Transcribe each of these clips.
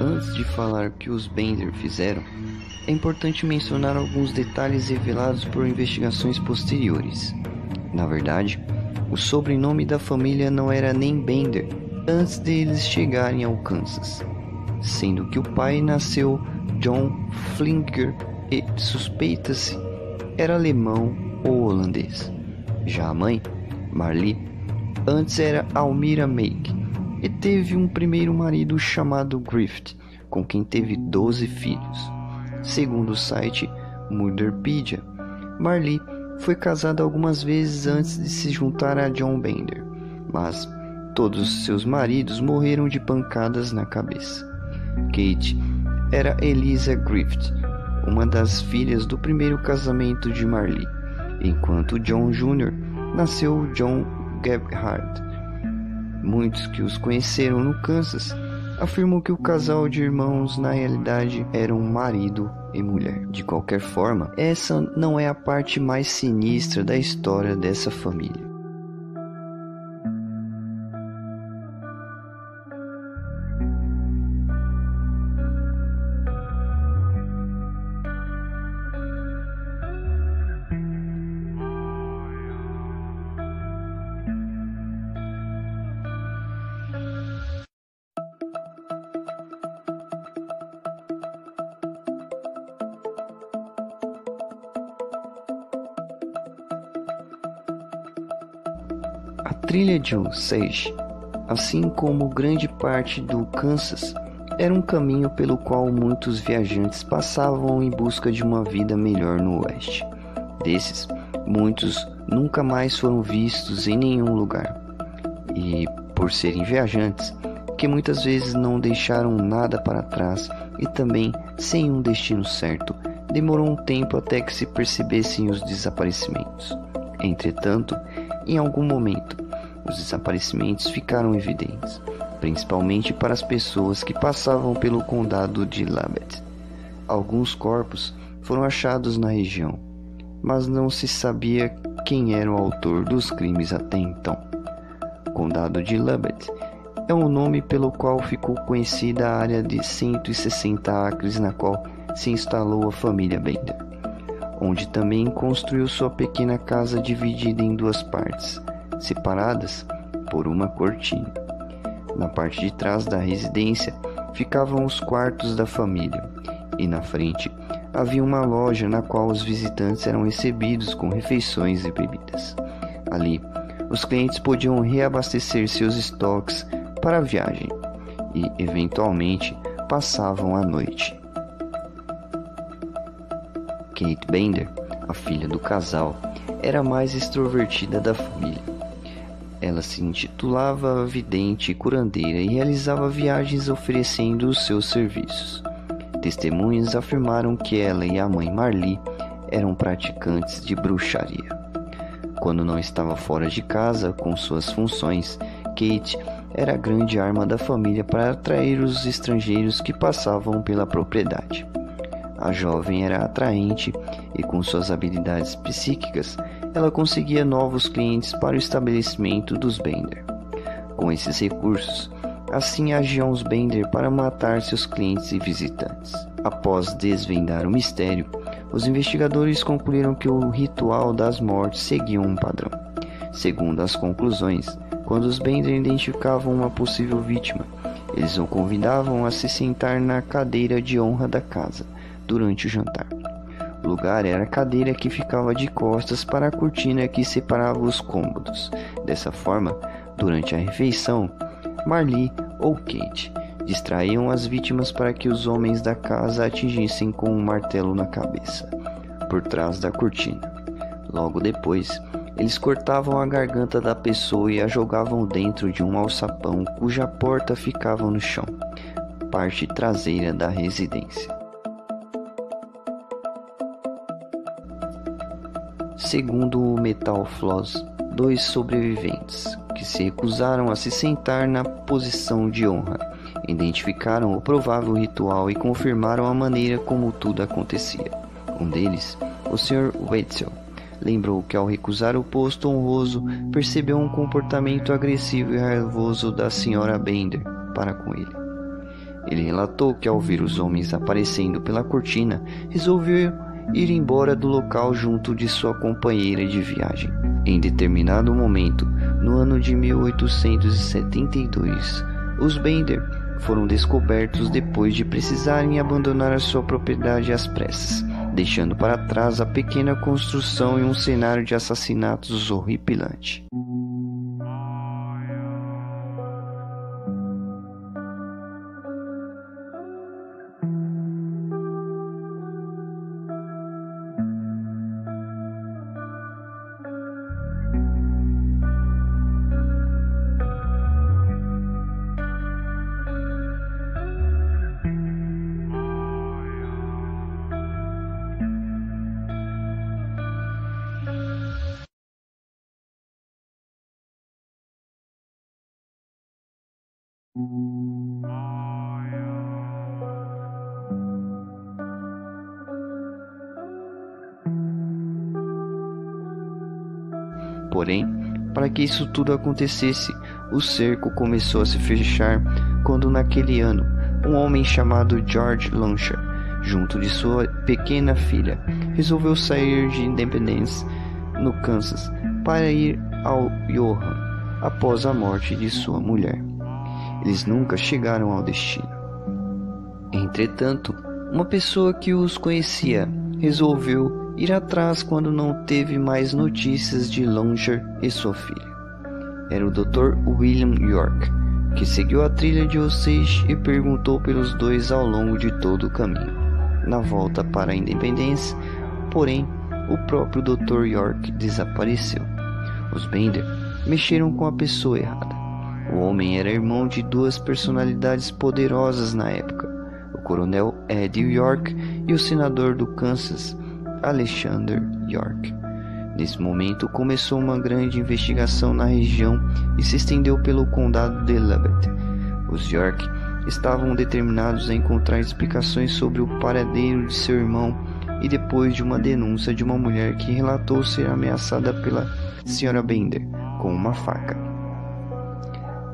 Antes de falar o que os Bender fizeram, é importante mencionar alguns detalhes revelados por investigações posteriores. Na verdade, o sobrenome da família não era nem Bender antes deles chegarem ao Kansas, sendo que o pai nasceu John Flinker e suspeita-se era alemão ou holandês. Já a mãe, Marlee, antes era Almira Meek e teve um primeiro marido chamado Griffith, com quem teve 12 filhos. Segundo o site Murderpedia, Marlee foi casada algumas vezes antes de se juntar a John Bender, mas todos os seus maridos morreram de pancadas na cabeça. Kate era Eliza Griffith, uma das filhas do primeiro casamento de Marlee, enquanto John Jr. nasceu John Gebhard. Muitos que os conheceram no Kansas afirmam que o casal de irmãos na realidade eram marido e mulher. De qualquer forma, essa não é a parte mais sinistra da história dessa família. A trilha de Osage, assim como grande parte do Kansas, era um caminho pelo qual muitos viajantes passavam em busca de uma vida melhor no oeste. Desses, muitos nunca mais foram vistos em nenhum lugar. E, por serem viajantes, que muitas vezes não deixaram nada para trás e também sem um destino certo, demorou um tempo até que se percebessem os desaparecimentos. Entretanto, em algum momento, os desaparecimentos ficaram evidentes, principalmente para as pessoas que passavam pelo condado de Labette. Alguns corpos foram achados na região, mas não se sabia quem era o autor dos crimes até então. Condado de Labette é o nome pelo qual ficou conhecida a área de 160 acres na qual se instalou a família Bender, onde também construiu sua pequena casa dividida em duas partes, separadas por uma cortina. Na parte de trás da residência ficavam os quartos da família, e na frente havia uma loja na qual os visitantes eram recebidos com refeições e bebidas. Ali, os clientes podiam reabastecer seus estoques para a viagem e, eventualmente, passavam a noite. Kate Bender, a filha do casal, era a mais extrovertida da família. Ela se intitulava vidente e curandeira e realizava viagens oferecendo os seus serviços. Testemunhas afirmaram que ela e a mãe Marlee eram praticantes de bruxaria. Quando não estava fora de casa com suas funções, Kate era a grande arma da família para atrair os estrangeiros que passavam pela propriedade. A jovem era atraente e, com suas habilidades psíquicas, ela conseguia novos clientes para o estabelecimento dos Bender. Com esses recursos, assim agiam os Bender para matar seus clientes e visitantes. Após desvendar o mistério, os investigadores concluíram que o ritual das mortes seguia um padrão. Segundo as conclusões, quando os Bender identificavam uma possível vítima, eles o convidavam a se sentar na cadeira de honra da casa durante o jantar. O lugar era a cadeira que ficava de costas para a cortina que separava os cômodos. Dessa forma, durante a refeição, Marlee ou Kate distraíam as vítimas para que os homens da casa atingissem com um martelo na cabeça, por trás da cortina. Logo depois, eles cortavam a garganta da pessoa e a jogavam dentro de um alçapão cuja porta ficava no chão, parte traseira da residência. Segundo o Metal Floss, 2 sobreviventes, que se recusaram a se sentar na posição de honra, identificaram o provável ritual e confirmaram a maneira como tudo acontecia. Um deles, o Sr. Wetzel, lembrou que ao recusar o posto honroso, percebeu um comportamento agressivo e raivoso da Sra. Bender para com ele. Ele relatou que ao ver os homens aparecendo pela cortina, resolveu ir embora do local junto de sua companheira de viagem. Em determinado momento, no ano de 1872, os Bender foram descobertos depois de precisarem abandonar a sua propriedade às pressas, deixando para trás a pequena construção e um cenário de assassinatos horripilante. Porém, para que isso tudo acontecesse, o cerco começou a se fechar quando naquele ano, um homem chamado George Launcher, junto de sua pequena filha, resolveu sair de Independence, no Kansas, para ir ao Johann após a morte de sua mulher. Eles nunca chegaram ao destino. Entretanto, uma pessoa que os conhecia resolveu ir atrás quando não teve mais notícias de Launcher e sua filha. Era o Dr. William York, que seguiu a trilha de Osage e perguntou pelos dois ao longo de todo o caminho. Na volta para a Independência, porém, o próprio Dr. York desapareceu. Os Bender mexeram com a pessoa errada. O homem era irmão de duas personalidades poderosas na época, o coronel Ed York e o senador do Kansas, Alexander York. Nesse momento começou uma grande investigação na região e se estendeu pelo condado de Lubbock. Os York estavam determinados a encontrar explicações sobre o paradeiro de seu irmão e depois de uma denúncia de uma mulher que relatou ser ameaçada pela Sra. Bender com uma faca.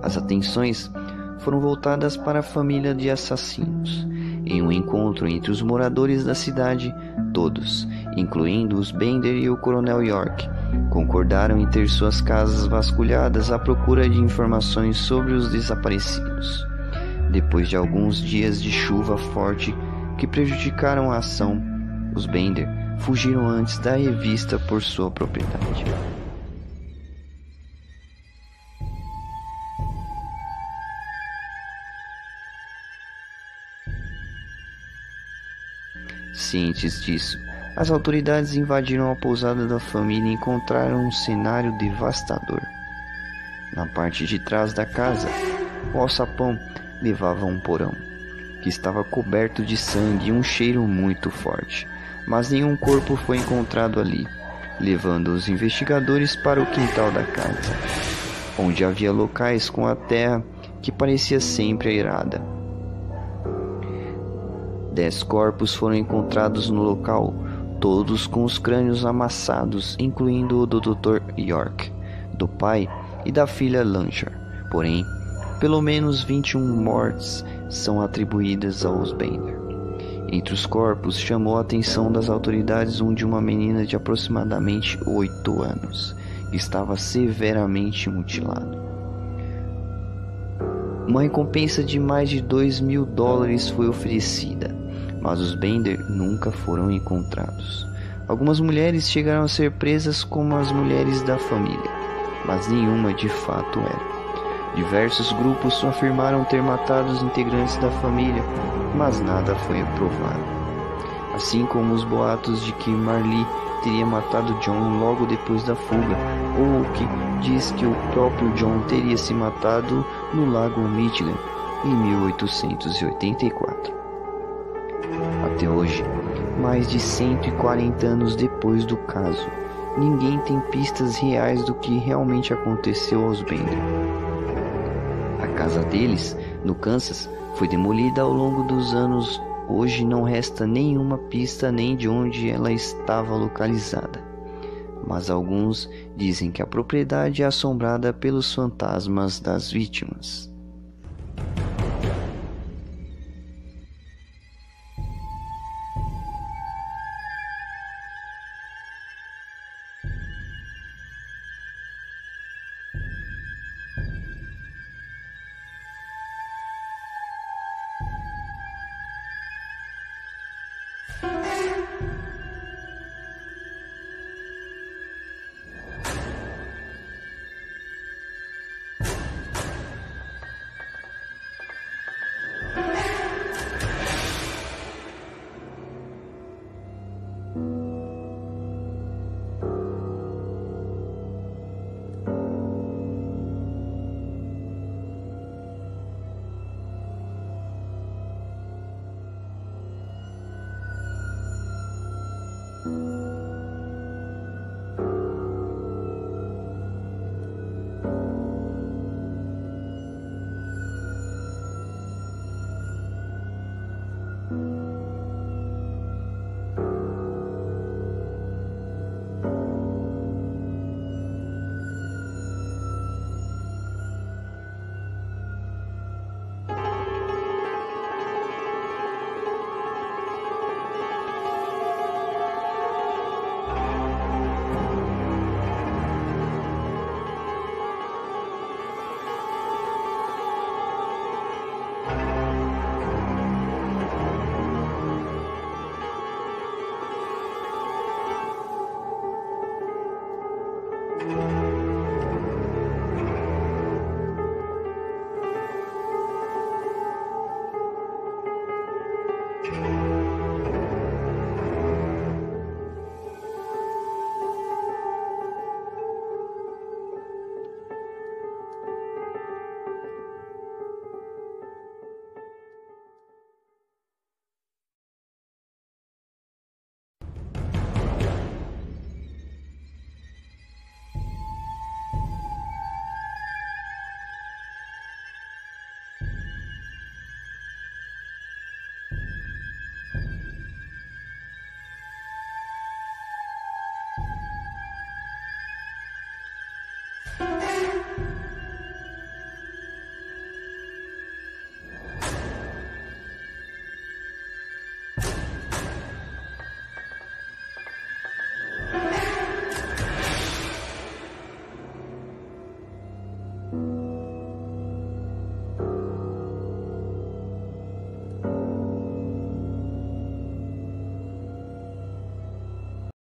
As atenções foram voltadas para a família de assassinos. Em um encontro entre os moradores da cidade, todos, incluindo os Bender e o coronel York, concordaram em ter suas casas vasculhadas à procura de informações sobre os desaparecidos. Depois de alguns dias de chuva forte que prejudicaram a ação, os Bender fugiram antes da revista por sua propriedade. Cientes disso, as autoridades invadiram a pousada da família e encontraram um cenário devastador. Na parte de trás da casa, o alçapão levava a um porão, que estava coberto de sangue e um cheiro muito forte, mas nenhum corpo foi encontrado ali, levando os investigadores para o quintal da casa, onde havia locais com a terra que parecia sempre airada. 10 corpos foram encontrados no local, todos com os crânios amassados, incluindo o do Dr. York, do pai e da filha Launcher. Porém, pelo menos 21 mortes são atribuídas aos Bender. Entre os corpos, chamou a atenção das autoridades um de uma menina de aproximadamente 8 anos, que estava severamente mutilado. Uma recompensa de mais de $2.000 foi oferecida, mas os Bender nunca foram encontrados. Algumas mulheres chegaram a ser presas como as mulheres da família, mas nenhuma de fato era. Diversos grupos afirmaram ter matado os integrantes da família, mas nada foi provado. Assim como os boatos de que Marley teria matado John logo depois da fuga, ou que diz que o próprio John teria se matado no lago Michigan em 1884. Até hoje, mais de 140 anos depois do caso, ninguém tem pistas reais do que realmente aconteceu aos Bender. A casa deles, no Kansas, foi demolida ao longo dos anos. Hoje não resta nenhuma pista nem de onde ela estava localizada. Mas alguns dizem que a propriedade é assombrada pelos fantasmas das vítimas.